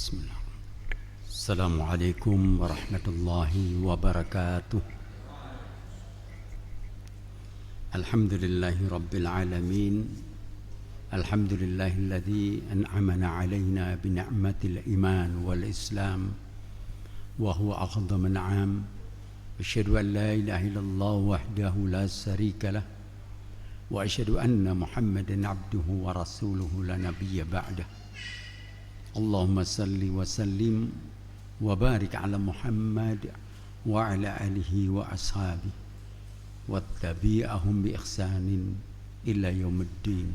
Bismillah. Assalamualaikum warahmatullahi wabarakatuh. Alhamdulillahi rabbil alamin. Alhamdulillahilladzi an'amana alaina bi ni'matil iman wal islam wa huwa a'dhamu an'am. Asyhadu an la ilaha illallah wahdahu la syarika lah wa asyhadu anna Muhammadan abduhu wa rasuluhu la nabiyya ba'dah. Allahumma salli wa sallim wa barik ala Muhammad wa ala alihi wa ashabihi wa tabi'ahum bi ihsanin ila yaumiddin.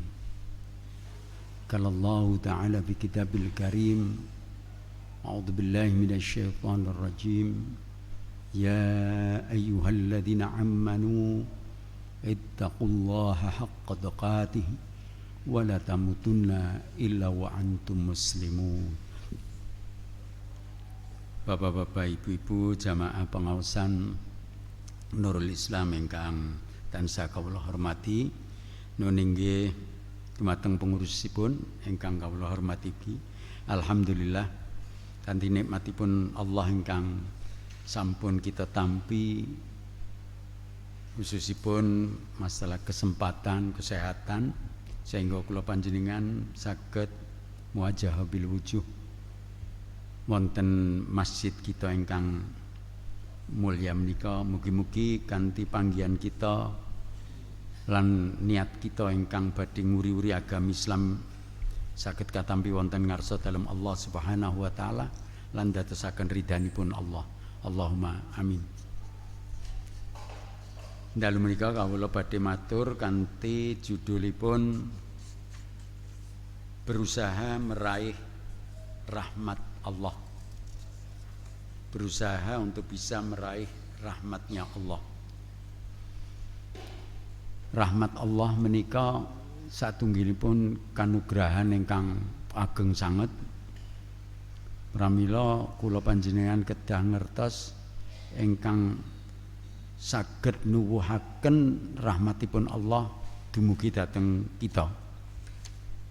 Qala Allah ta'ala fi kitabil karim, a'udzu billahi minasy syaithanir rajim. Ya ayyuhalladzina amanu ittaqullaha haqqa tuqatih wa la tamutunna illa wa antum muslimun. Bapak-bapak, ibu-ibu, jamaah pengawasan Nurul Islam ingkang tansah kawula hormati, nun inggih dumateng pengurusipun ingkang kawula hormati. Alhamdulillah kanthi nikmatipun Allah ingkang sampun kita tampi, khususipun masalah kesempatan, kesehatan, sehingga kula panjenengan saged muwajjah bil wujuh wonten masjid kita ingkang mulya menika. Mugi-mugi kanthi panggihan kita lan niat kita ingkang badhe nguri-uri agama Islam saged katampi wonten ngarsa dalem Allah Subhanahu wa taala lan dadosaken ridhanipun Allah. Allahumma amin. Dalu menika kawula badhe matur kanthi judulipun berusaha meraih rahmat Allah. Berusaha untuk bisa meraih rahmatnya Allah. Rahmat Allah menika satunggilipun kanugrahan ingkang ageng sanget. Pramila kula panjenengan kedah ngertos ingkang saged nuwuhaken rahmatipun Allah dumugi dhateng kita.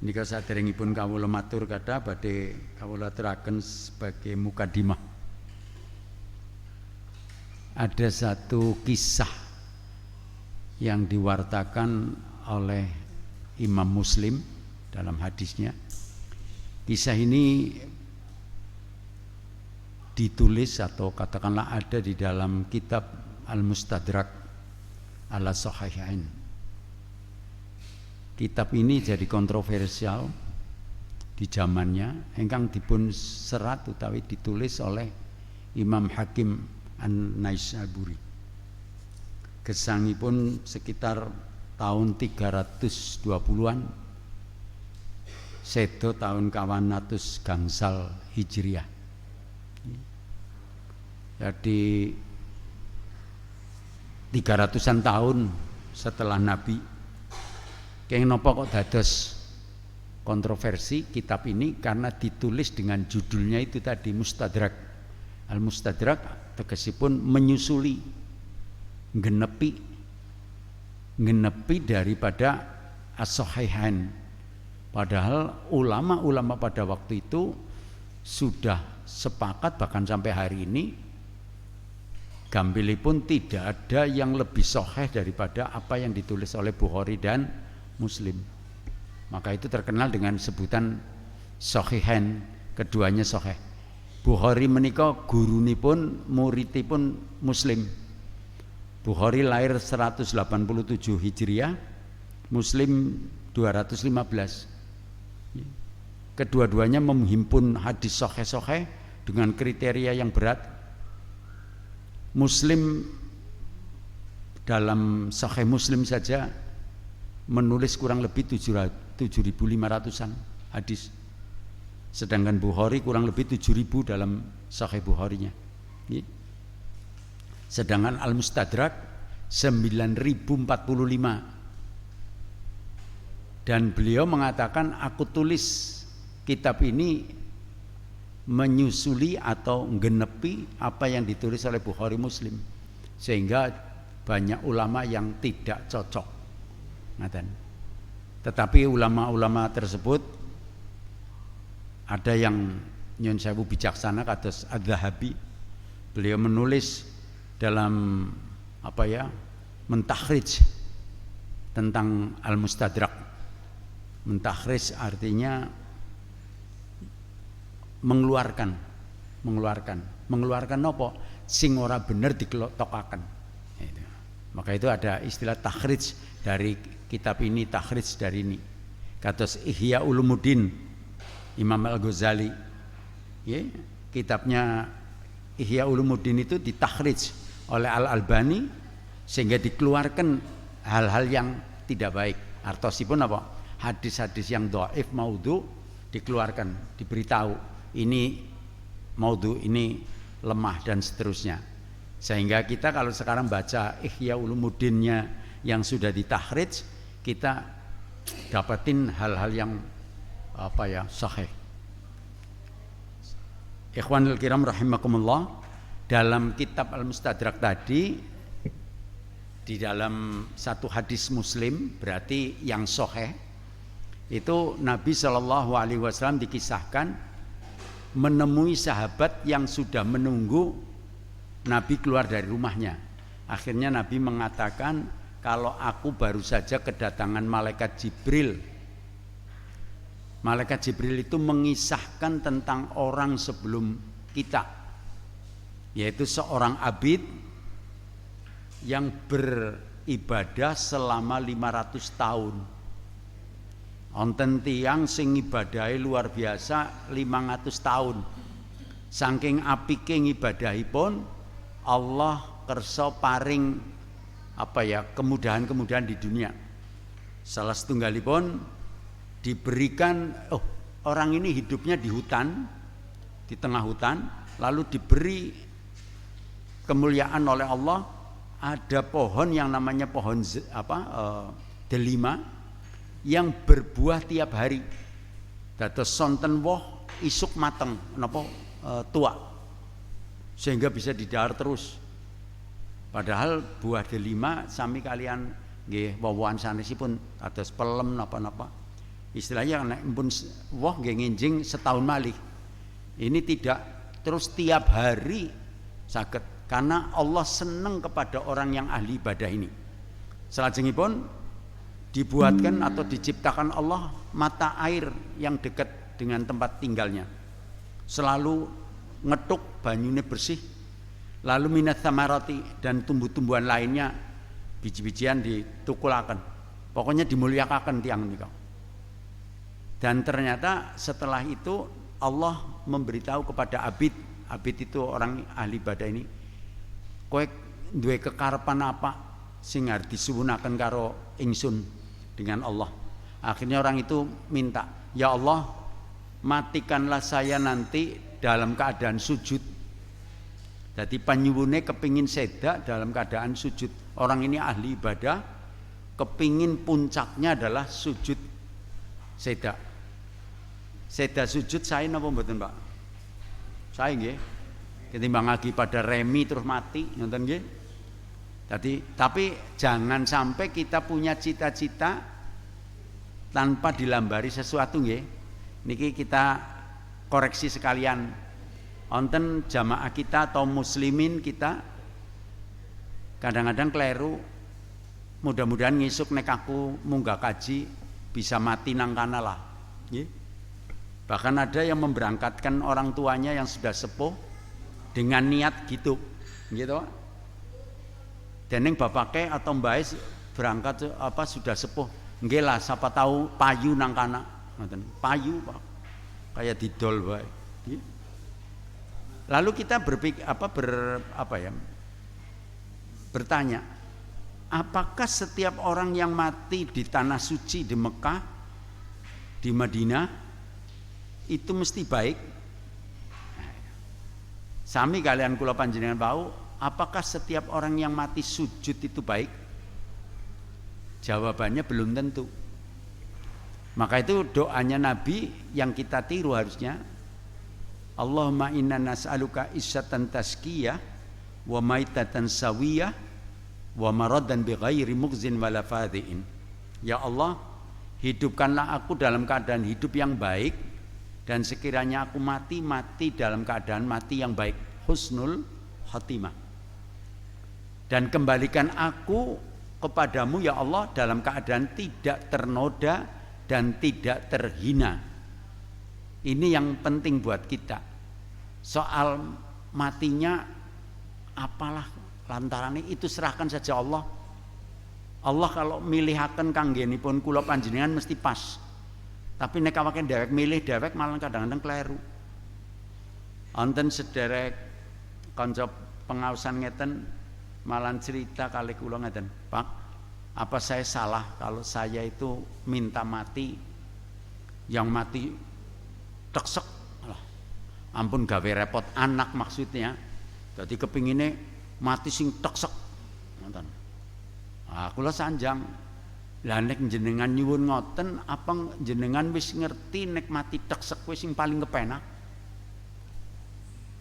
Nika saderengipun kawula matur kathah badhe kawula aturaken sebagai mukadimah. Ada satu kisah yang diwartakan oleh Imam Muslim dalam hadisnya. Kisah ini ditulis atau katakanlah ada di dalam kitab Al-Mustadrak ala Sahihain. Kitab ini jadi kontroversial di zamannya, ingkang dipun serat utawi ditulis oleh Imam Hakim An-Naisaburi. Gesangipun sekitar tahun 320-an, sedo tahun 200 gangsal Hijriah. Jadi 300-an tahun setelah Nabi. Kenapa kok dados kontroversi kitab ini? Karena ditulis dengan judulnya itu tadi Mustadrak. Al-Mustadrak tegesipun menyusuli, ngenepi daripada As-Sahihain. Padahal ulama-ulama pada waktu itu sudah sepakat, bahkan sampai hari ini gambilipun tidak ada yang lebih sahih daripada apa yang ditulis oleh Bukhari dan Muslim. Maka itu terkenal dengan sebutan Sahihain, keduanya sahih. Bukhari menika gurunipun, muridipun Muslim. Bukhari lahir 187 Hijriah, Muslim 215. Kedua-duanya menghimpun hadis sahih-sahih dengan kriteria yang berat. Muslim dalam Sahih Muslim saja menulis kurang lebih 7.500-an hadis. Sedangkan Bukhari kurang lebih 7.000 dalam Sahih Bukharinya. Sedangkan Al-Mustadrak 9.045. Dan beliau mengatakan, aku tulis kitab ini menyusuli atau nggenepi apa yang ditulis oleh Bukhari Muslim, sehingga banyak ulama yang tidak cocok. Tetapi ulama-ulama tersebut ada yang nyun sewu bijaksana kados Adz-Dzahabi. Beliau menulis dalam mentakhrij tentang Al-Mustadrak. Mentakhrij artinya mengeluarkan apa sing ora bener diketokaken. Maka itu ada istilah takhrij dari kitab ini, takhrij dari ini. Kados Ihya Ulumuddin Imam Al-Ghazali. Ya, kitabnya Ihya Ulumuddin itu ditakhrij oleh Al-Albani sehingga dikeluarkan hal-hal yang tidak baik. Artosipun apa? Hadis-hadis yang dhaif, maudhu dikeluarkan, diberitahu ini maudhu, ini lemah dan seterusnya. Sehingga kita kalau sekarang baca Ihya Ulumuddinnya yang sudah ditakhrij, kita dapatin hal-hal yang sahih. Ikhwanul kiram rahimakumullah, dalam kitab Al-Mustadrak tadi di dalam satu hadis Muslim, berarti yang sahih, itu Nabi SAW dikisahkan menemui sahabat yang sudah menunggu Nabi keluar dari rumahnya. Akhirnya Nabi mengatakan, kalau aku baru saja kedatangan malaikat Jibril. Malaikat Jibril itu mengisahkan tentang orang sebelum kita, yaitu seorang abid yang beribadah selama 500 tahun. Onten tiyang sing ibadahi luar biasa 500 tahun. Saking apike ngibadahipun, Allah kersa paring kemudahan-kemudahan di dunia. Salah setunggalipun diberikan, orang ini hidupnya di hutan, di tengah hutan, lalu diberi kemuliaan oleh Allah. Ada pohon yang namanya pohon delima yang berbuah tiap hari. Dados sonten woh isuk mateng tua, sehingga bisa didahar terus. Padahal buah delima sami kalian nggih wawahan sanesipun kados pelem napa-napa. Istilahnya nek pun woh nggih nginjing setahun malih. Ini tidak terus tiap hari saged, karena Allah senang kepada orang yang ahli ibadah ini. Salajengipun dibuatkan atau diciptakan Allah mata air yang dekat dengan tempat tinggalnya, selalu ngetuk banyune bersih. Lalu minat samarati, dan tumbuh-tumbuhan lainnya, biji-bijian ditukulaken, pokoknya dimuliakan tiang niku. Dan ternyata setelah itu Allah memberitahu kepada abid itu orang ahli ibadah ini, kowe duwe kekarepan apa sing arep disuwunaken karo ingsun dengan Allah. Akhirnya orang itu minta, ya Allah, matikanlah saya nanti dalam keadaan sujud. Jadi panyuwune kepingin seda dalam keadaan sujud. Orang ini ahli ibadah, kepingin puncaknya adalah sujud seda. Seda sujud saya napa mboten, Pak? Saya nggih. Ketimbang lagi pada remi terus mati, nonton nggih. Tapi jangan sampai kita punya cita-cita tanpa dilambari sesuatu nggih. Niki kita koreksi sekalian. Onten jamaah kita atau muslimin kita kadang-kadang keliru. Mudah-mudahan ngisuk nek aku munggah kaji bisa mati nang kana lah. Bahkan ada yang memberangkatkan orang tuanya yang sudah sepuh dengan niat gitu. Dening bapake atau mbake berangkat sudah sepuh. Nggih lah, siapa tahu payu nang kana. Ngoten. Payu, Pak. Kayak didol wae. Lalu kita bertanya, apakah setiap orang yang mati di tanah suci di Mekah, di Madinah itu mesti baik? Sami kalian kula panjenengan tahu, apakah setiap orang yang mati sujud itu baik? Jawabannya belum tentu. Maka itu doanya Nabi yang kita tiru harusnya, Allahumma inna nas'aluka izzatan tazkiyah wa maitatan sawiyah wa maradan bi ghairi mughzin wala fadhi'in. Ya Allah, hidupkanlah aku dalam keadaan hidup yang baik Dan sekiranya aku mati dalam keadaan mati yang baik, husnul khotimah. Dan kembalikan aku kepadamu ya Allah dalam keadaan tidak ternoda dan tidak terhina. Ini yang penting buat kita. Soal matinya apalah lantaran itu serahkan saja Allah. Allah kalau milihaken kanggenipun kula panjenengan mesti pas. Tapi nek awake dhewek milih dhewek malah kadang-kadang kleru. Wonten sederek kanca pengaosan ngeten malah cerita kali kula ngeten, Pak, apa saya salah kalau saya itu minta mati yang mati teksek? Ampun gawe repot anak maksudnya. Jadi kepingine mati sing teksek. Ngoten. Kula sanjang. Lah nek jenengan nyuwun ngoten apa jenengan wis ngerti nek mati teksek wis sing paling kepenak?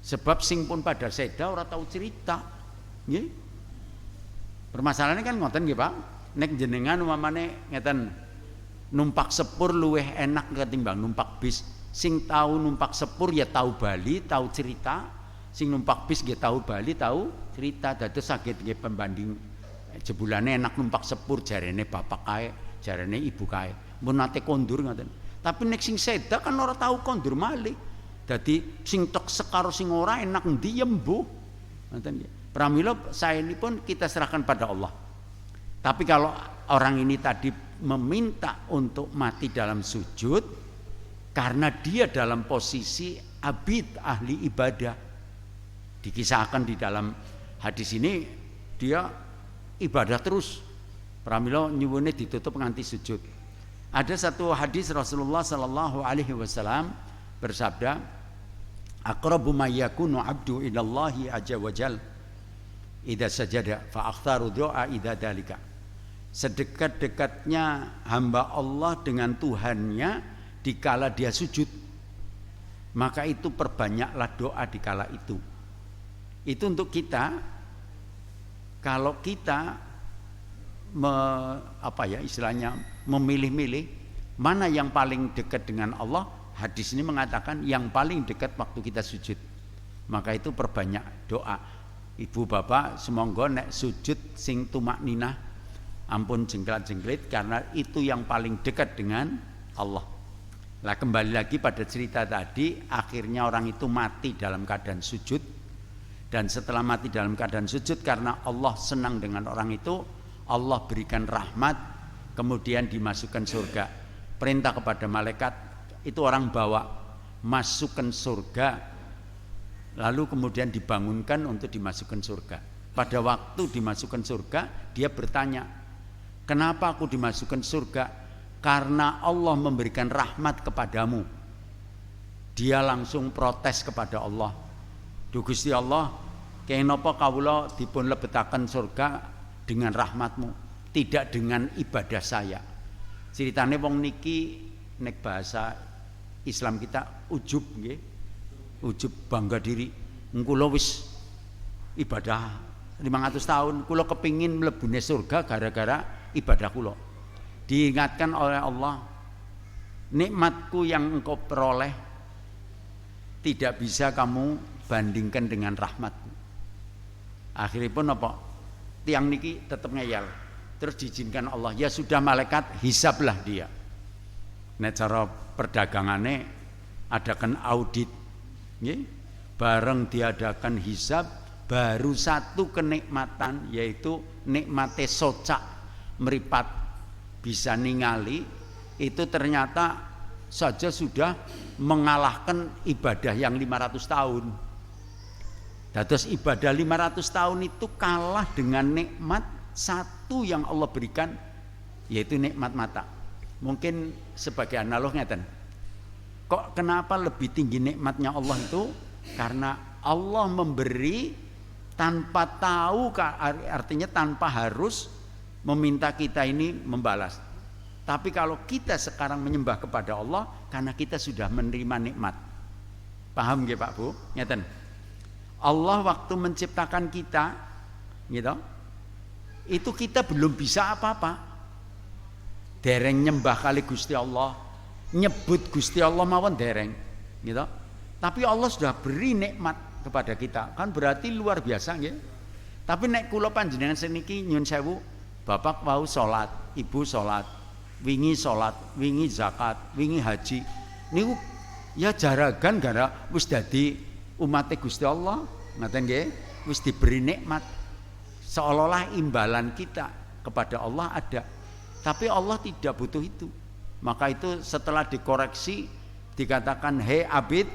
Sebab sing pun pada seda ora tahu cerita. Nggih. Permasalahannya kan ngoten nggih, Pak. Nek jenengan umpamane ngeten numpak sepur luweh enak ketimbang numpak bis. Sing tahu numpak sepur ya tahu bali, tahu cerita. Sing numpak bis nggih tahu bali, tahu cerita. Dados saged nggih pembanding jebulane enak numpak sepur jarene bapak kae, jarene ibu kae. Mun nate kondur ngoten. Tapi nek sing seda kan ora tahu kondur malih. Dadi sing teksek karo sing ora enak endi ya mbuh. Ngoten nggih. Pramila saenipun kita serahkan pada Allah. Tapi kalau orang ini tadi meminta untuk mati dalam sujud karena dia dalam posisi abid ahli ibadah. Dikisahkan di dalam hadis ini dia ibadah terus. Pramila nyuwune ditutup nganti sujud. Ada satu hadis Rasulullah sallallahu alaihi wasallam bersabda, "Aqrabu ma yakunu 'abdu ilallahi azza wajal idza sajada fa akhtaru du'a idza dalika." Sedekat-dekatnya hamba Allah dengan Tuhannya dikala dia sujud, maka itu perbanyaklah doa dikala itu. Itu untuk kita. Kalau kita istilahnya memilih-milih mana yang paling dekat dengan Allah, hadis ini mengatakan yang paling dekat waktu kita sujud. Maka itu perbanyak doa. Ibu bapak semonggo nek sujud sing tumak ninah, ampun jengklat-jengklit karena itu yang paling dekat dengan Allah. Lah kembali lagi pada cerita tadi, akhirnya orang itu mati dalam keadaan sujud. Dan setelah mati dalam keadaan sujud karena Allah senang dengan orang itu, Allah berikan rahmat, kemudian dimasukkan surga. Perintah kepada malaikat, itu orang bawa masukkan surga, lalu kemudian dibangunkan untuk dimasukkan surga. Pada waktu dimasukkan surga, dia bertanya, kenapa aku dimasukkan surga? Karena Allah memberikan rahmat kepadamu. Dia langsung protes kepada Allah. Duh Gusti Allah, kenapa kawula dipun lebetaken surga dengan rahmatmu, tidak dengan ibadah saya. Ceritane wong niki nek bahasa Islam kita ujub nggih. Ujub bangga diri. Kula wis ibadah 500 tahun, kula kepingin mlebune surga gara-gara ibadah kula. Diingatkan oleh Allah, nikmatku yang engkau peroleh tidak bisa kamu bandingkan dengan rahmatku. Akhirnya pun apa? Tiang niki tetap ngeyel. Terus diizinkan Allah, ya sudah malaikat hisablah dia. Nek cara perdagangane adakan audit, nggih. Bareng diadakan hisab, baru satu kenikmatan yaitu nikmate socak meripat bisa ningali itu ternyata saja sudah mengalahkan ibadah yang 500 tahun. Dados ibadah 500 tahun itu kalah dengan nikmat satu yang Allah berikan, yaitu nikmat mata. Mungkin sebagai analog ngeten. Kok kenapa lebih tinggi nikmatnya Allah itu? Karena Allah memberi tanpa tahu, artinya tanpa harus meminta kita ini membalas. Tapi kalau kita sekarang menyembah kepada Allah karena kita sudah menerima nikmat. Paham nggih Pak Bu? Ngeten. Allah waktu menciptakan kita, gitu, itu kita belum bisa apa-apa. Dereng nyembah kali Gusti Allah, nyebut Gusti Allah mawon dereng. gitu. Tapi Allah sudah beri nikmat kepada kita, kan berarti luar biasa nggih. Tapi nek kula panjenengan seniki nyun sewu, bapak wau salat, ibu salat, wingi salat, wingi zakat, wingi haji. Niku ya jaragan gara wis dadi umat Gusti Allah, ngaten nggih, wis diberi nikmat. Seolah-olah imbalan kita kepada Allah ada. Tapi Allah tidak butuh itu. Maka itu setelah dikoreksi dikatakan, "Hei abid,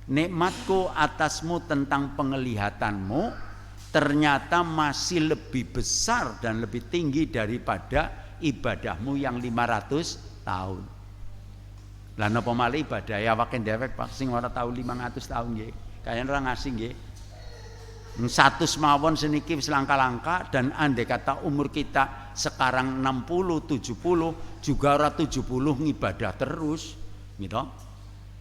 nikmatku atasmu tentang penglihatanmu ternyata masih lebih besar dan lebih tinggi daripada ibadahmu yang 500 tahun." Lah napa malih ibadah ya waken dewek Pak sing ora tau 500 tahun nggih. Kayane ora ngasih nggih. 100 mawon seniki wis langka-langka, dan andai kata umur kita sekarang 60 70 juga ora 70 ngibadah terus gitu.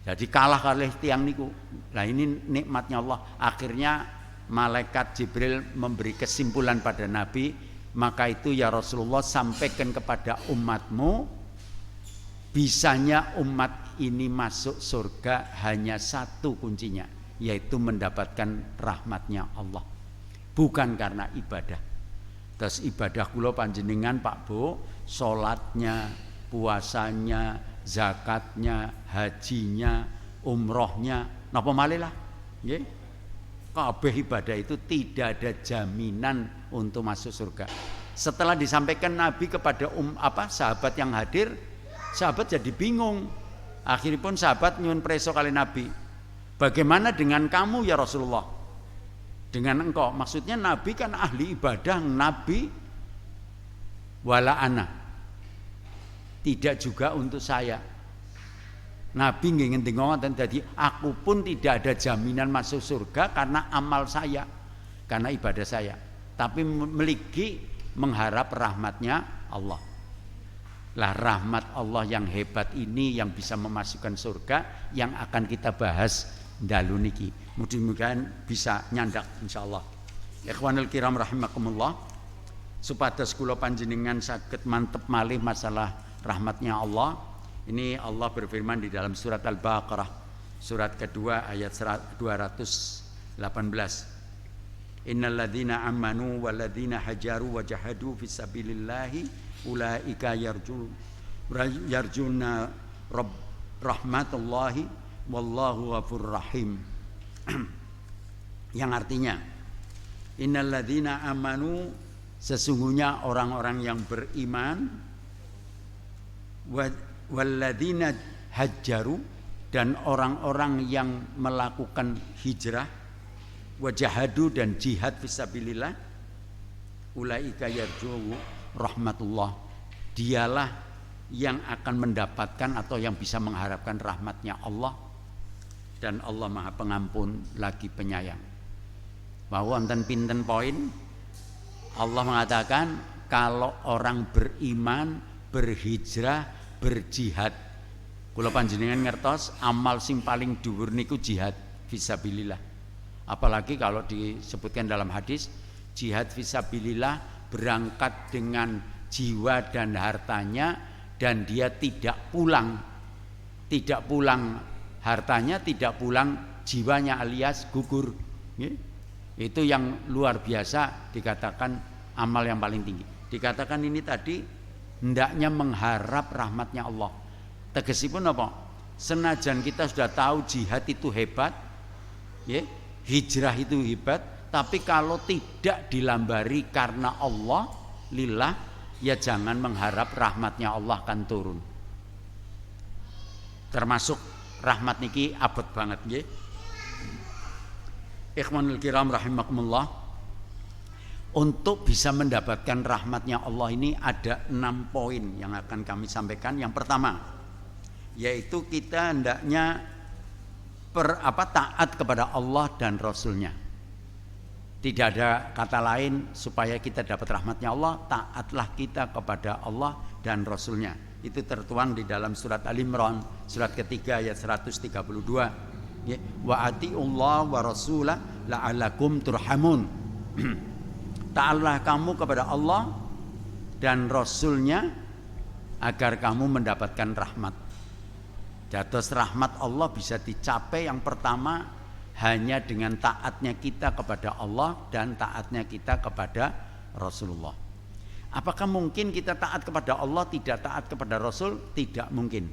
Jadi kalah kalih tiang niku. Nah ini nikmatnya Allah. Akhirnya malaikat Jibril memberi kesimpulan pada Nabi, maka itu ya Rasulullah sampaikan kepada umatmu, bisanya umat ini masuk surga hanya satu kuncinya, yaitu mendapatkan rahmatnya Allah, bukan karena ibadah. Terus ibadah kula panjenengan Pak Bu, salatnya, puasanya, zakatnya, hajinya, umrohnya, napa malih lah nggih. Kabeh ibadah itu tidak ada jaminan untuk masuk surga. Setelah disampaikan Nabi kepada sahabat yang hadir, sahabat jadi bingung. Akhirnya pun sahabat nyuwun preso kali Nabi, "Bagaimana dengan kamu ya Rasulullah?" Dengan engkau, maksudnya Nabi kan ahli ibadah, Nabi wala ana. Tidak juga untuk saya. Nabi nggih ngendika ngoten, dadi aku pun tidak ada jaminan masuk surga karena amal saya, karena ibadah saya, tapi meligi mengharap rahmatnya Allah. Lah rahmat Allah yang hebat ini yang bisa memasukkan surga yang akan kita bahas dalu niki. Mudah-mudahan bisa nyandak insyaallah. Ikhwanul kiram rahimakumullah, supados kula panjenengan saged mantep malih masalah rahmatnya Allah. Ini Allah berfirman di dalam surat Al-Baqarah surat kedua ayat 218. Innal ladzina amanu wal ladzina hajaru wa jahadu fisabilillahi ulaika yarjuna rahmatullahi wallahu ghafurur rahim. Yang artinya innal ladzina amanu, sesungguhnya orang-orang yang beriman, walladzina hajaru, dan orang-orang yang melakukan hijrah, wajahadu, dan jihad fisabilillah, ulaika yarju rahmatullah, dialah yang akan mendapatkan atau yang bisa mengharapkan rahmatnya Allah, dan Allah Maha Pengampun lagi penyayang. Bahwa wonten pinten poin Allah mengatakan kalau orang beriman, berhijrah, berjihad. Kula panjenengan ngertos amal sing paling dhuwur niku jihad fisabilillah. Apalagi kalau disebutkan dalam hadis, jihad fisabilillah berangkat dengan jiwa dan hartanya, dan dia tidak pulang hartanya, tidak pulang jiwanya, alias gugur. Itu yang luar biasa, dikatakan amal yang paling tinggi. Dikatakan ini tadi hendaknya mengharap rahmatnya Allah. Tegesipun apa? Senajan kita sudah tahu jihad itu hebat, hijrah itu hebat, tapi kalau tidak dilambari karena Allah, lillah, ya jangan mengharap rahmatnya Allah akan turun. Termasuk rahmat niki abot banget nggih. Ikhwanul kiram rahimakumullah, untuk bisa mendapatkan rahmatnya Allah ini ada 6 poin yang akan kami sampaikan. Yang pertama, yaitu kita hendaknya taat kepada Allah dan Rasulnya. Tidak ada kata lain supaya kita dapat rahmatnya Allah, taatlah kita kepada Allah dan Rasulnya. Itu tertuang di dalam surat Al-Imran surat ketiga ayat 132. Wa atiullah wa rasulah la'alakum turhamun. Taatlah kamu kepada Allah dan Rasulnya agar kamu mendapatkan rahmat. Dados rahmat Allah bisa dicapai yang pertama hanya dengan taatnya kita kepada Allah dan taatnya kita kepada Rasulullah. Apakah mungkin kita taat kepada Allah tidak taat kepada Rasul? Tidak mungkin.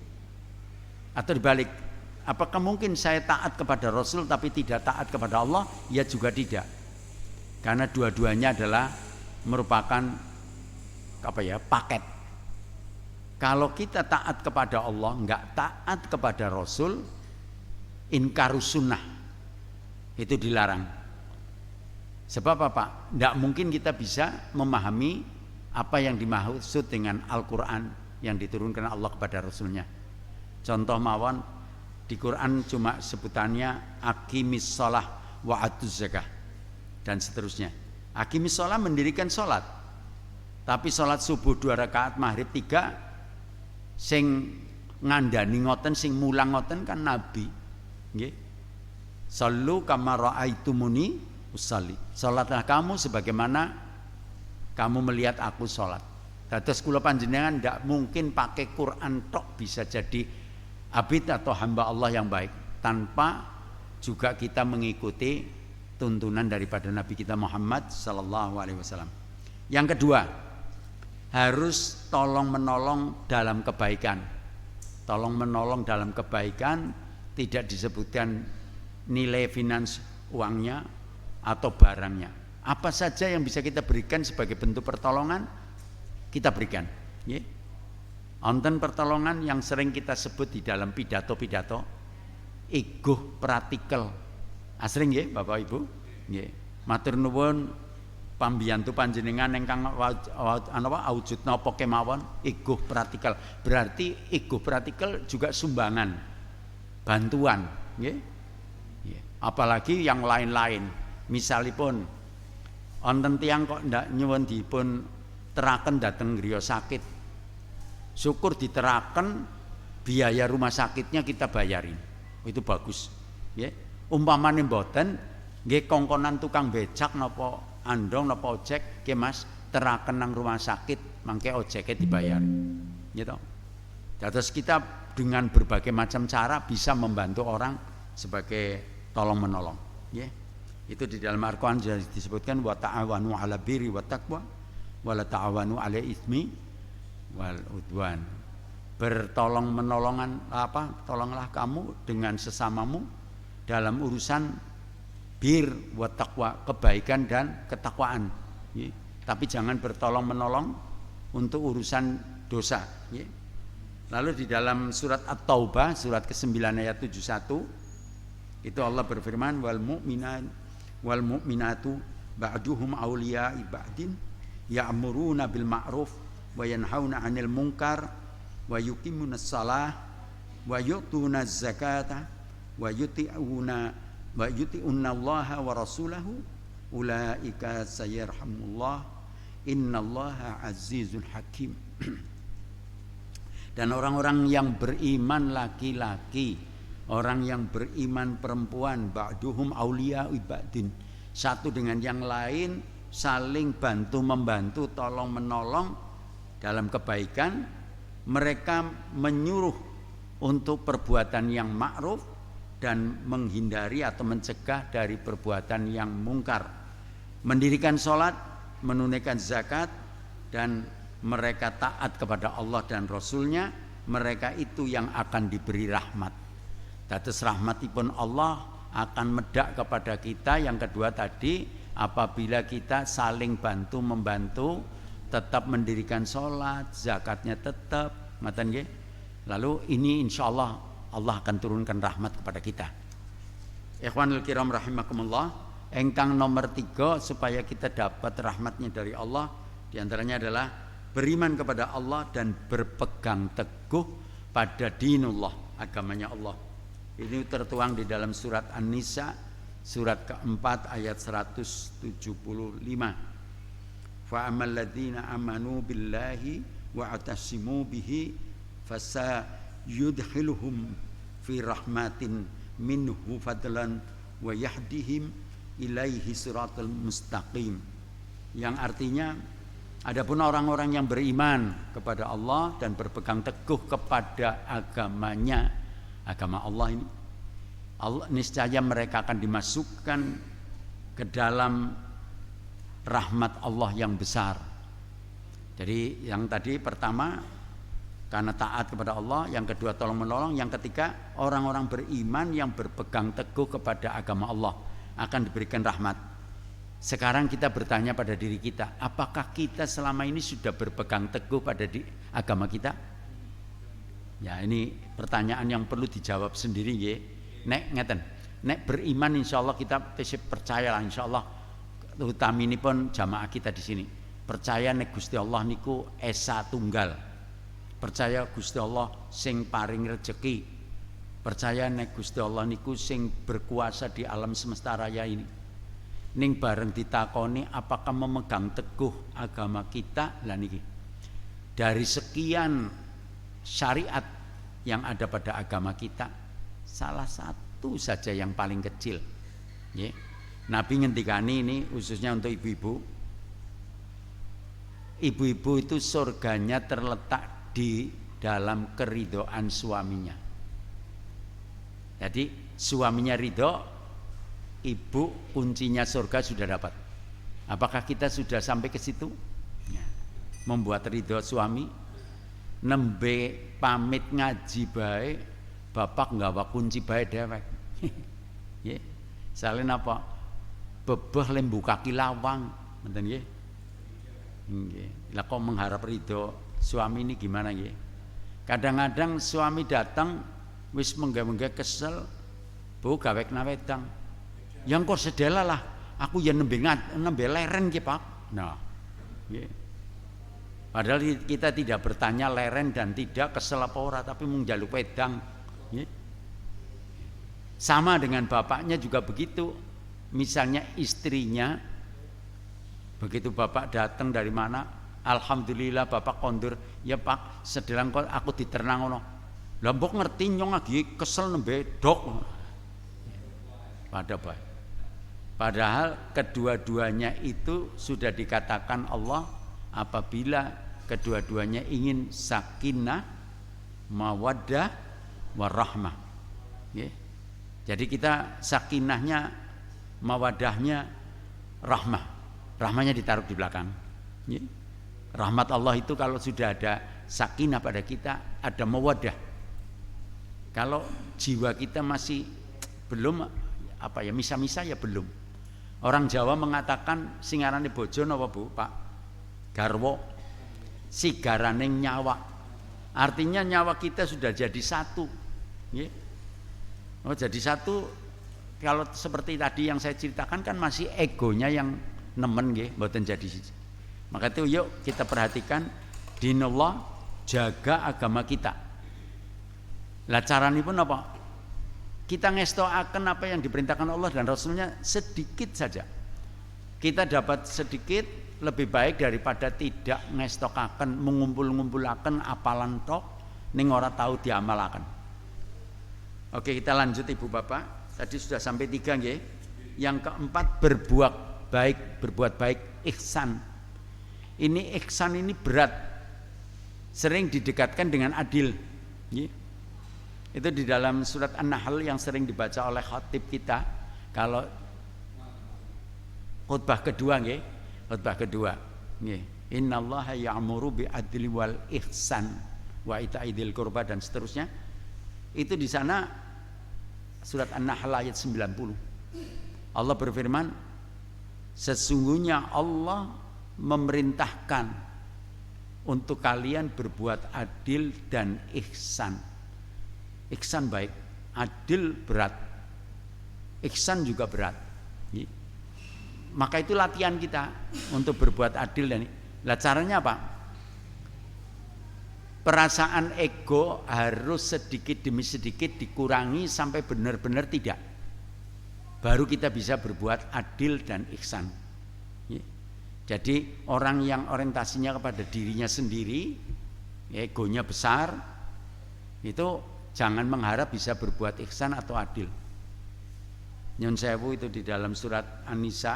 Atau dibalik, apakah mungkin saya taat kepada Rasul tapi tidak taat kepada Allah? Ya juga tidak. Karena dua-duanya adalah merupakan paket. Kalau kita taat kepada Allah, enggak taat kepada Rasul, inkarus sunnah, itu dilarang. Sebab apa? Enggak mungkin kita bisa memahami apa yang dimaksud dengan Al-Quran yang diturunkan Allah kepada Rasulnya. Contoh mawon, di Quran cuma sebutannya aqimis shalah wa atuz zakah dan seterusnya. Aqimis shalah mendirikan sholat, tapi sholat subuh 2 rakaat, maghrib 3, sing ngandani ngoten, sing mulang ngoten kan Nabi. Nggih. Sallu kama raaitumuni usalli. Salatlah kamu sebagaimana kamu melihat aku salat. Dados kula panjenengan ndak mungkin pakai Quran tok bisa jadi abid atau hamba Allah yang baik tanpa juga kita mengikuti tuntunan daripada Nabi kita Muhammad sallallahu alaihi wasallam. Yang kedua, harus tolong menolong dalam kebaikan. Tolong menolong dalam kebaikan tidak disebutkan nilai finans uangnya atau barangnya. Apa saja yang bisa kita berikan sebagai bentuk pertolongan, kita berikan. Wonten pertolongan yang sering kita sebut di dalam pidato-pidato, ego praktikal. Asring nggih Bapak Ibu? Nggih. Matur nuwun pambiyantu panjenengan ingkang awujud napa kemawon ego praktikal. Berarti ego praktikal juga sumbangan, bantuan, nggih. Apalagi yang lain-lain. Misalipun wonten tiyang kok ndak nyuwun dipun teraken dateng griya sakit. Syukur diteraken, biaya rumah sakitnya kita bayarin. Itu bagus, nggih. Umpamane mboten nggih kongkonan tukang becak napa andong napa ojek, ke Mas teraken nang rumah sakit, mangke ojeknya dibayar. Gitu. Terus kita dengan berbagai macam cara bisa membantu orang sebagai tolong menolong. Itu di dalam Al-Quran disebutkan wa ta'awanu 'ala birri wa taqwa wa la ta'awanu 'ala itsmi wal udwan. Bertolong menolongan tolonglah kamu dengan sesamamu dalam urusan bir wa taqwa, kebaikan dan ketakwaan. Tapi jangan bertolong menolong untuk urusan dosa. Lalu di dalam surat At-Taubah surat ke-9 ayat 71 itu Allah berfirman wal mu'minatu ba'duhum awliya'i ba'din ya'muruna bil ma'ruf wa yanhauna 'anil munkar wa yuqimunas shalah wa yu'tuna zakata wa yuti'unna Allaha wa rasulahu ulaika sayarhamullah innallaha azizun hakim. Dan orang-orang yang beriman laki-laki, orang yang beriman perempuan, ba'duhum auliya'u ba'din, satu dengan yang lain saling bantu membantu, tolong menolong dalam kebaikan. Mereka menyuruh untuk perbuatan yang ma'ruf dan menghindari atau mencegah dari perbuatan yang mungkar. Mendirikan sholat, menunaikan zakat, dan mereka taat kepada Allah dan Rasulnya, mereka itu yang akan diberi rahmat. Dados rahmatipun Allah akan medak kepada kita. Yang kedua tadi, apabila kita saling bantu membantu, tetap mendirikan sholat, zakatnya tetap, ngoten nggih. Lalu ini insya Allah akan turunkan rahmat kepada kita. Ikhwanul kiram rahimakumullah, engkang nomor 3 supaya kita dapat rahmatnya dari Allah, diantaranya adalah beriman kepada Allah dan berpegang teguh pada dinullah, agamanya Allah. Ini tertuang di dalam surat An-Nisa surat keempat ayat 175. Fa amal ladzina amanu billahi wa atasimu bihi fasayudkhiluhum fi rahmatin minhu fadlan wa yahdihim ilaihi siratal mustaqim. Yang artinya, adapun orang-orang yang beriman kepada Allah dan berpegang teguh kepada agamanya, agama Allah ini. Allah niscaya mereka akan dimasukkan ke dalam rahmat Allah yang besar. Jadi yang tadi pertama karena taat kepada Allah, yang kedua tolong menolong, yang ketiga orang-orang beriman yang berpegang teguh kepada agama Allah akan diberikan rahmat. Sekarang kita bertanya pada diri kita, apakah kita selama ini sudah berpegang teguh pada agama kita? Ya, ini pertanyaan yang perlu dijawab sendiri ya. Nek ngeten, nek beriman insyaallah kita percayalah insyaallah, utami ini pun jamaah kita di sini percaya nek Gusti Allah niku esa tunggal, percaya Gusti Allah sing paring rezeki, percaya nek Gusti Allah niku sing berkuasa di alam semesta raya ini. Ning bareng ditakoni apakah memegang teguh agama kita, lah niki dari sekian syariat yang ada pada agama kita salah satu saja yang paling kecil ya. Nabi ngendikani ini khususnya untuk ibu-ibu. Ibu-ibu itu surganya terletak di dalam keridhaan suaminya. Jadi suaminya ridho, ibu kuncinya surga sudah dapat. Apakah kita sudah sampai ke situ? Ya. Membuat ridho suami, nembe pamit ngaji baik, bapak nggawa kunci baik dewek. Ya. Salin apa? Bebeh lembu kaki lawang, ngoten nggih. Nggih. Lah kok mengharap ridho suami ini gimana nggih? Kadang-kadang suami datang wis mengga-mengga kesel, bu gawek nawetang. Yang kok sedela lah, aku ya nembe leren ki Pak. Nah, nggih. Padahal kita tidak bertanya leren dan tidak kesel apa ora, tapi mung njaluk wedang. Nggih. Sama dengan bapaknya juga begitu. Misalnya istrinya, begitu bapak datang dari mana, alhamdulillah bapak kondur, ya Pak, sedelang kok aku diternang ngono. Lah mbok ngerti nyong lagi kesel nembe dok. Padahal kedua-duanya itu sudah dikatakan Allah apabila kedua-duanya ingin sakinah, mawaddah, warahmah. Jadi kita sakinahnya, mawadahnya, rahmah. Rahmahnya ditaruh di belakang. Rahmat Allah itu kalau sudah ada sakinah pada kita, ada mawaddah. Kalau jiwa kita masih belum apa ya, misa-misa ya belum. Orang Jawa mengatakan singarane bojo napa Bu, Pak? Garwo. Sigarane nyawa. Artinya nyawa kita sudah jadi satu. Oh, jadi satu. Kalau seperti tadi yang saya ceritakan kan masih egonya yang nemen nggih, mboten jadi siji. Maka itu yuk kita perhatikan dinullah, jaga agama kita. Lah caranipun apa? Kita ngestoaken apa yang diperintahkan Allah dan Rasulnya sedikit saja. Kita dapat sedikit lebih baik daripada tidak ngestokaken, mengumpul-ngumpulaken apalan tok ning ora tahu diamalaken. Oke, kita lanjut Ibu Bapak. Tadi sudah sampai 3 nggih. Yang keempat berbuat baik, ihsan. Ini ihsan ini berat. Sering didekatkan dengan adil. Nggih. Itu di dalam surat An-Nahl yang sering dibaca oleh khatib kita kalau khutbah kedua nggih. Khutbah kedua nggih. Innallaha ya'muru bi adli wal ihsan wa itaidil qurba dan seterusnya. Itu di sana surat An-Nahl ayat 90. Allah berfirman, sesungguhnya Allah memerintahkan untuk kalian berbuat adil dan ihsan. Ihsan baik, adil berat, ihsan juga berat. Maka itu latihan kita untuk berbuat adil dan lah caranya apa? Perasaan ego harus sedikit demi sedikit dikurangi sampai benar-benar tidak. Baru kita bisa berbuat adil dan ihsan. Jadi orang yang orientasinya kepada dirinya sendiri, egonya besar, itu jangan mengharap bisa berbuat ihsan atau adil. Nyun sewu itu di dalam surat An-Nisa,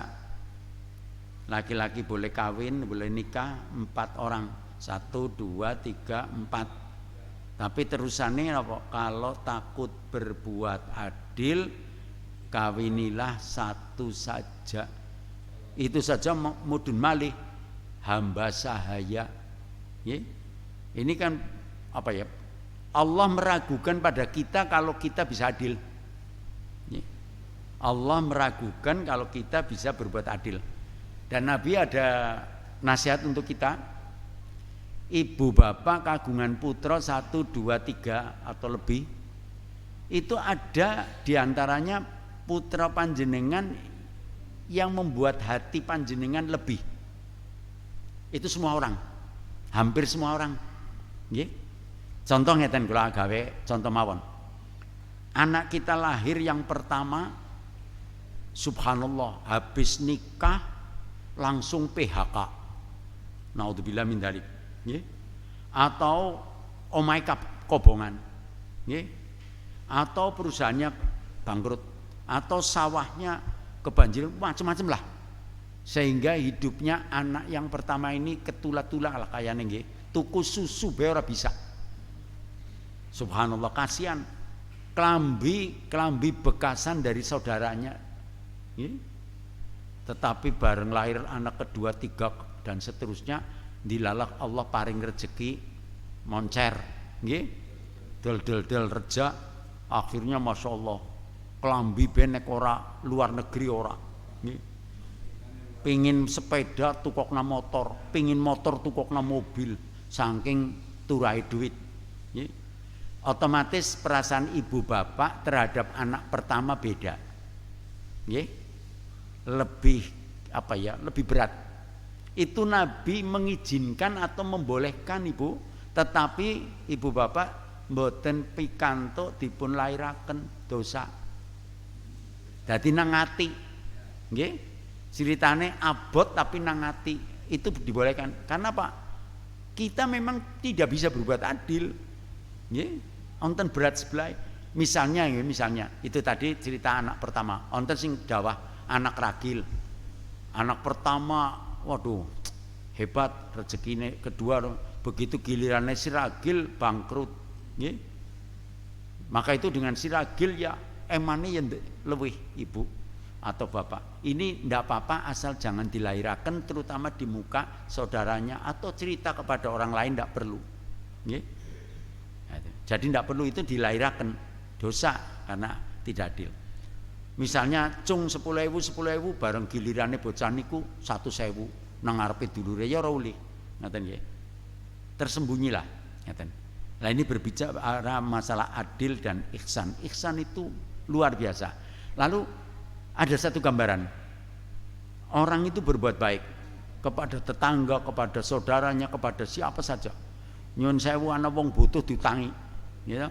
laki-laki boleh kawin, boleh nikah 4 orang. 1, 2, 3, 4. Tapi terusannya apa? Kalau takut berbuat adil, kawinilah satu saja. Itu saja mudun malih, hamba sahaya. Ini kan apa ya? Allah meragukan pada kita kalau kita bisa adil. Allah meragukan kalau kita bisa berbuat adil. Dan Nabi ada nasihat untuk kita. Ibu bapak kagungan putra 1, 2, 3 atau lebih, itu ada diantaranya putra panjenengan yang membuat hati panjenengan lebih. Itu semua orang, hampir semua orang. Contoh ngeten kula gawe contoh mawon. Anak kita lahir yang pertama, subhanallah, habis nikah langsung PHK. Naudzubillah min dzalik. Atau omai kobongan, atau perusahaannya bangkrut, atau sawahnya kebanjiran, macam-macam lah, sehingga hidupnya anak yang pertama ini ketula-tula lah kayaknya nggih, tuku susu bae ora bisa. Subhanallah, kasihan, kelambi bekasan dari saudaranya, tetapi bareng lahir anak kedua, tiga dan seterusnya, dilalak Allah paring rezeki moncer, del reja, akhirnya masya Allah kelambi benek ora, luar negeri ora, pingin sepeda tukokna motor, pingin motor tukokna mobil, saking turai duit. Otomatis perasaan ibu bapak terhadap anak pertama beda, lebih apa ya, lebih berat. Itu Nabi mengizinkan atau membolehkan ibu, tetapi ibu bapak mboten pikantuk dipun lairaken dosa. Dadi nang ati. Nggih. Ceritane abot tapi nang ati. Itu dibolehkan. Karena apa? Kita memang tidak bisa berbuat adil. Nggih. Wonten berat sebelah. Misalnya itu tadi cerita anak pertama. Wonten sing dawah anak ragil. Anak pertama, waduh, hebat rezekine. Kedua, begitu gilirannya si ragil bangkrut, maka itu dengan si ragil ya emane yang lebih ibu atau bapak. Ini ndak apa-apa asal jangan dilahirkan, terutama di muka saudaranya atau cerita kepada orang lain ndak perlu. Jadi ndak perlu itu dilahirkan, dosa karena tidak adil. Misalnya cung 10.000 bareng gilirannya bocah niku 1.000 nang ngarepe dulure ya ora ulih. Ngoten nggih. Tersembunyilah, ngoten. Nah ini berbicara masalah adil dan ihsan. Ihsan itu luar biasa. Lalu ada satu gambaran. Orang itu berbuat baik kepada tetangga, kepada saudaranya, kepada siapa saja. Nyun sewu ana wong butuh diutangi, ya.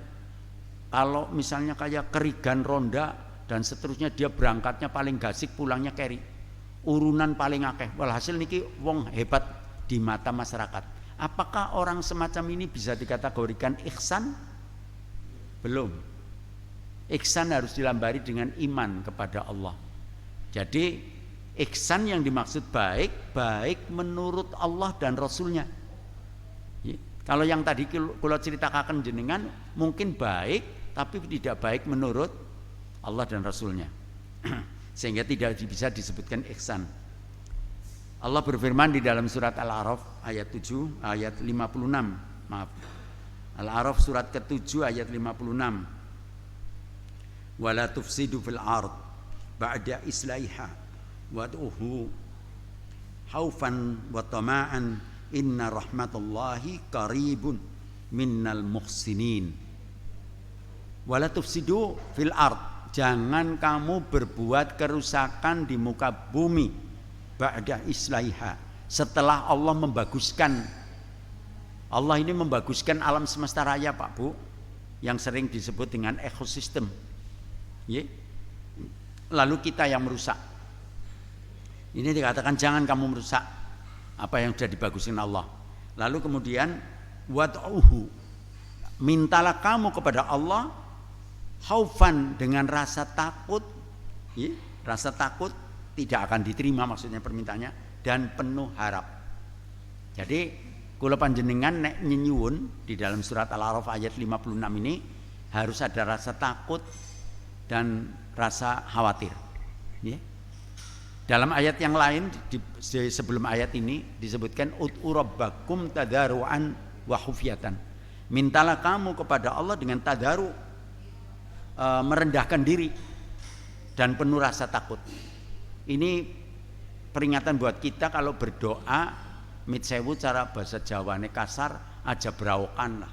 Kalau misalnya kayak kerigan ronda dan seterusnya, dia berangkatnya paling gasik, pulangnya keri, urunan paling akeh. Walhasil niki wong hebat di mata masyarakat. Apakah orang semacam ini bisa dikategorikan ihsan? Belum. Ihsan harus dilambari dengan iman kepada Allah. Jadi ihsan yang dimaksud baik menurut Allah dan Rasulnya. Kalau yang tadi kalau ceritakan jenengan mungkin baik tapi tidak baik menurut Allah dan Rasulnya, sehingga tidak bisa disebutkan ihsan. Allah berfirman di dalam surat Al-A'raf ayat 7 ayat 56. Maaf. Al-A'raf surat ke-7 ayat 56. Wala tufsidu fil ard ba'da islaiha wad'uhu haufan wa tama'an inna rahmatallahi qaribun minnal muhsinin. Wala tufsidu fil ard, jangan kamu berbuat kerusakan di muka bumi ba'da islaiha, setelah Allah membaguskan. Allah ini membaguskan alam semesta raya, Pak Bu, yang sering disebut dengan ekosistem. Lalu kita yang merusak. Ini dikatakan jangan kamu merusak apa yang sudah dibaguskan Allah. Lalu kemudian wad'uhu, mintalah kamu kepada Allah khaufan, dengan rasa takut, rasa takut tidak akan diterima maksudnya permintaannya, dan penuh harap. Jadi kula panjenengan nek nyuwun di dalam surat Al-A'raf ayat 56 ini harus ada rasa takut dan rasa khawatir. Ya. Dalam ayat yang lain sebelum ayat ini disebutkan ud'u rabbakum tadarruan wa khufyatan. Mintalah kamu kepada Allah dengan tadaru, merendahkan diri dan penuh rasa takut. Ini peringatan buat kita kalau berdoa mitsewu cara bahasa Jawane kasar aja brawokan lah.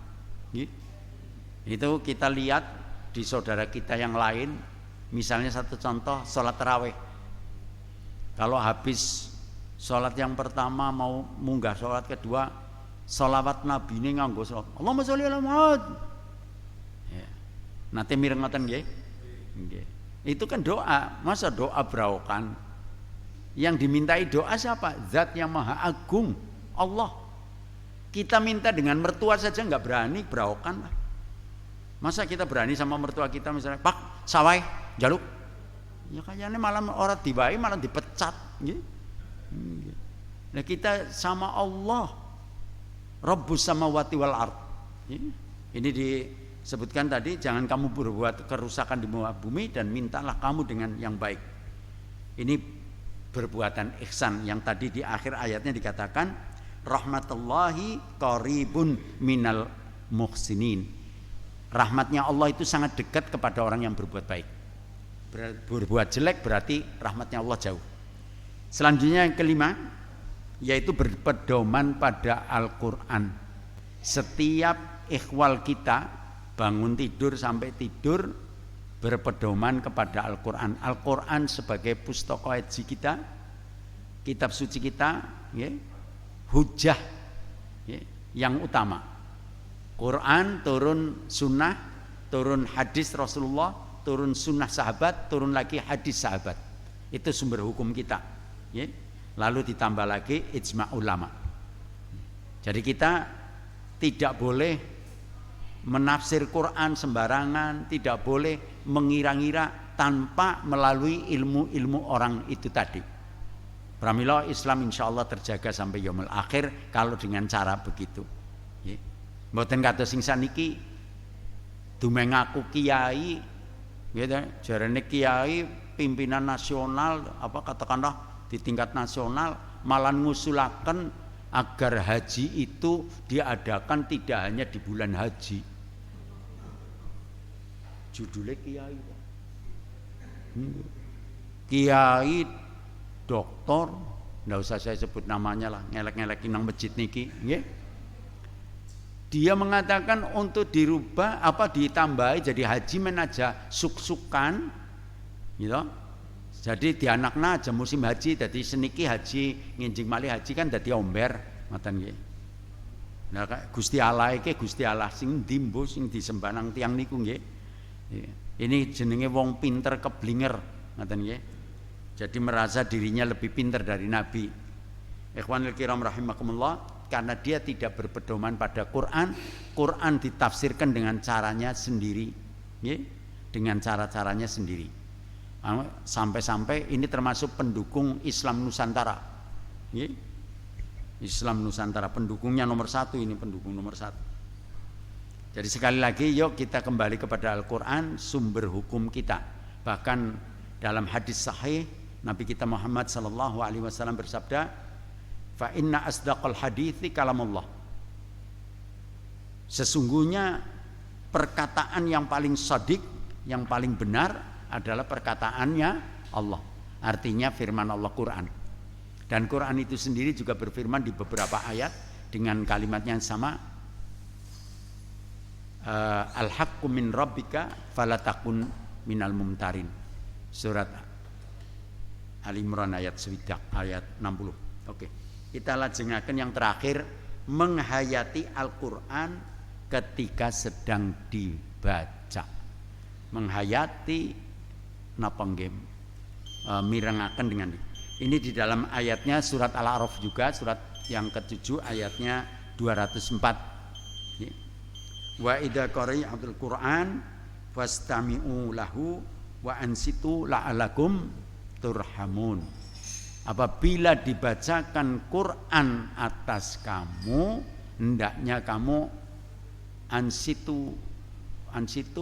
Itu kita lihat di saudara kita yang lain, misalnya satu contoh sholat tarawih. Kalau habis sholat yang pertama mau munggah sholat kedua, sholawat Nabi ini nganggo sholat Allahumma sholli ala Muhammad. Ya. Nanti mireng ngoten nggih. Nggih. Itu kan doa, masa doa brawokan? Yang dimintai doa siapa? Zat yang maha agung, Allah. Kita minta dengan mertua saja nggak berani, brawokan lah. Masa kita berani sama mertua kita misalnya, Pak, sawai, jaluk. Ya kayaknya malah orang diwai malah dipecat. Nah kita sama Allah, Rabbus samawati wal ard. Ini disebutkan tadi, jangan kamu berbuat kerusakan di muka bumi dan mintalah kamu dengan yang baik. Ini perbuatan ihsan yang tadi di akhir ayatnya dikatakan rahmatullahi qaribun minal muhsinin. Rahmatnya Allah itu sangat dekat kepada orang yang berbuat baik. Berbuat jelek berarti rahmatnya Allah jauh. Selanjutnya yang kelima yaitu berpedoman pada Al-Quran. Setiap ikhwal kita bangun tidur sampai tidur berpedoman kepada Al-Quran. Al-Quran sebagai pustaka haji kita, kitab suci kita, ya, hujah ya, yang utama. Quran turun sunnah, turun hadis Rasulullah, turun sunnah sahabat, turun lagi hadis sahabat. Itu sumber hukum kita. Ya. Lalu ditambah lagi ijma' ulama. Jadi kita tidak boleh menafsir Quran sembarangan, tidak boleh mengira-ngira tanpa melalui ilmu-ilmu orang itu tadi. Pramila Islam insya Allah terjaga sampai yaumul akhir kalau dengan cara begitu. Mboten kados sing saniki dumeng aku kiai, gitu, jarane kiai pimpinan nasional apa katakanlah di tingkat nasional malah ngusulaken agar haji itu diadakan tidak hanya di bulan haji. Judulnya kiai, kiai doktor, nggak usah saya sebut namanya lah, ngelek-ngelekin nang masjid niki, nggih. Dia mengatakan untuk dirubah apa ditambahi jadi haji menaja suk-sukan, gitu. Jadi dianakna aja musim haji, jadi seniki haji nginjing malih haji kan dadi omber, ngoten nggih. Nah Gusti Allah iki Gusti Allah sing dimbo sing disembah nang tiyang niku nggih. Ini jenenge wong pinter keblinger, ngoten nggih. Jadi merasa dirinya lebih pinter dari Nabi. Ikhwanul kiram rahimakumullah, karena dia tidak berpedoman pada Quran, Quran ditafsirkan dengan caranya sendiri, nggih, dengan cara-caranya sendiri. Sampai-sampai ini termasuk pendukung Islam Nusantara, nggih. Islam Nusantara pendukungnya nomor satu, ini pendukung nomor satu. Jadi sekali lagi yuk kita kembali kepada Al-Quran, sumber hukum kita. Bahkan dalam hadis sahih Nabi kita Muhammad sallallahu alaihi wasallam bersabda, fa inna asdaqal hadithi kalamullah. Sesungguhnya perkataan yang paling shadiq, yang paling benar adalah perkataannya Allah. Artinya firman Allah Quran. Dan Quran itu sendiri juga berfirman di beberapa ayat dengan kalimat yang sama. Al-haqqu min rabbika falatakun minal mumtarin. Surat Al-Imran ayat 60. Oke. Kita lajengaken yang terakhir, menghayati Al-Quran ketika sedang dibaca. Menghayati napa nggih mirengaken dengan ini di dalam ayatnya surat Al-A'raf juga, surat yang ke-7 ayatnya 204. Wa idza qara'atul Qur'an fastami'u lahu wa ansitu la'alakum turhamun. Apabila dibacakan Quran atas kamu, hendaknya kamu ansitu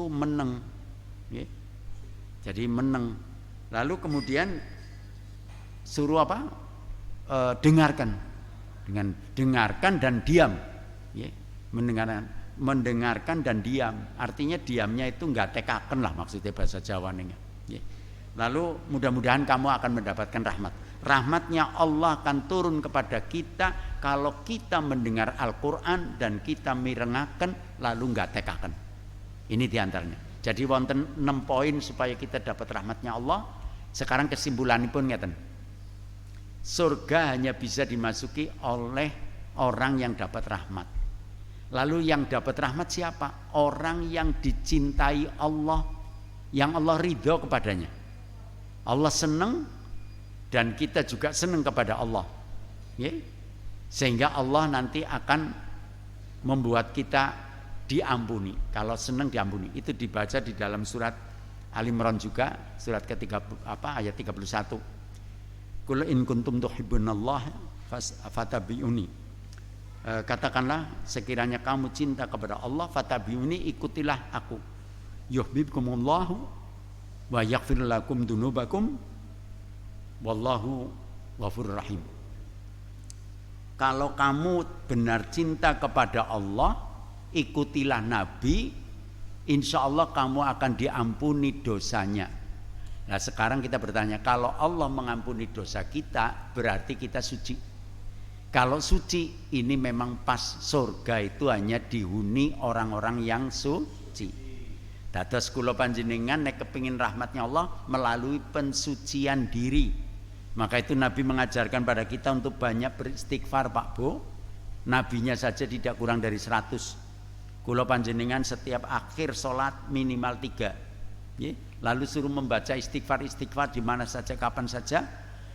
meneng, ya. Jadi meneng. Lalu kemudian suruh apa? Dengarkan, dengan dengarkan dan diam, ya. Mendengarkan dan diam. Artinya diamnya itu enggak tekaken lah maksudnya bahasa Jawa nih, ya. Lalu mudah-mudahan kamu akan mendapatkan rahmat. Rahmatnya Allah akan turun kepada kita kalau kita mendengar Al-Quran dan kita mirengaken lalu enggak tekaken. Ini diantaranya. Jadi wonten 6 poin supaya kita dapat rahmatnya Allah. Sekarang kesimpulanipun ngeten. Surga hanya bisa dimasuki oleh orang yang dapat rahmat. Lalu yang dapat rahmat siapa? Orang yang dicintai Allah, yang Allah ridho kepadanya. Allah senang dan kita juga senang kepada Allah, ya? Sehingga Allah nanti akan membuat kita diampuni. Kalau senang diampuni. Itu dibaca di dalam surat Al-Imran juga, surat ayat 31. Qul in kuntum tuhibbunallah fatabi'uni. Katakanlah sekiranya kamu cinta kepada Allah, fatabi'uni, ikutilah aku. Yuhibbukumullahu wa yaghfir lakum dunubakum wallahu ghafurur rahim. Kalau kamu benar cinta kepada Allah, ikutilah Nabi, insya Allah kamu akan diampuni dosanya. Nah sekarang kita bertanya, kalau Allah mengampuni dosa kita, berarti kita suci. Kalau suci, ini memang pas surga itu hanya dihuni orang-orang yang suci. Dados kula panjenengan nek kepingin rahmatnya Allah melalui pensucian diri. Maka itu Nabi mengajarkan pada kita untuk banyak beristighfar, Pak Bu. Nabinya saja tidak kurang dari 100. Kula panjenengan setiap akhir sholat minimal 3, ya. Lalu suruh membaca istighfar di mana saja, kapan saja,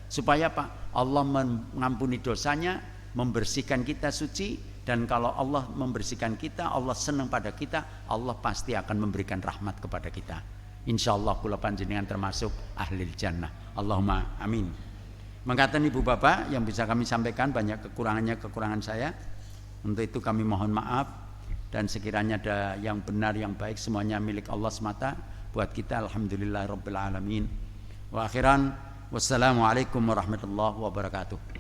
supaya Pak Allah mengampuni dosanya, membersihkan kita suci. Dan kalau Allah membersihkan kita, Allah senang pada kita, Allah pasti akan memberikan rahmat kepada kita. Insya Allah kula panjenengan termasuk ahlil jannah. Allahumma amin. Mengatakan ibu bapak yang bisa kami sampaikan, banyak kekurangan saya. Untuk itu kami mohon maaf. Dan sekiranya ada yang benar, yang baik, semuanya milik Allah semata. Buat kita alhamdulillah rabbil alamin. Wa akhiran, wassalamualaikum warahmatullahi wabarakatuh.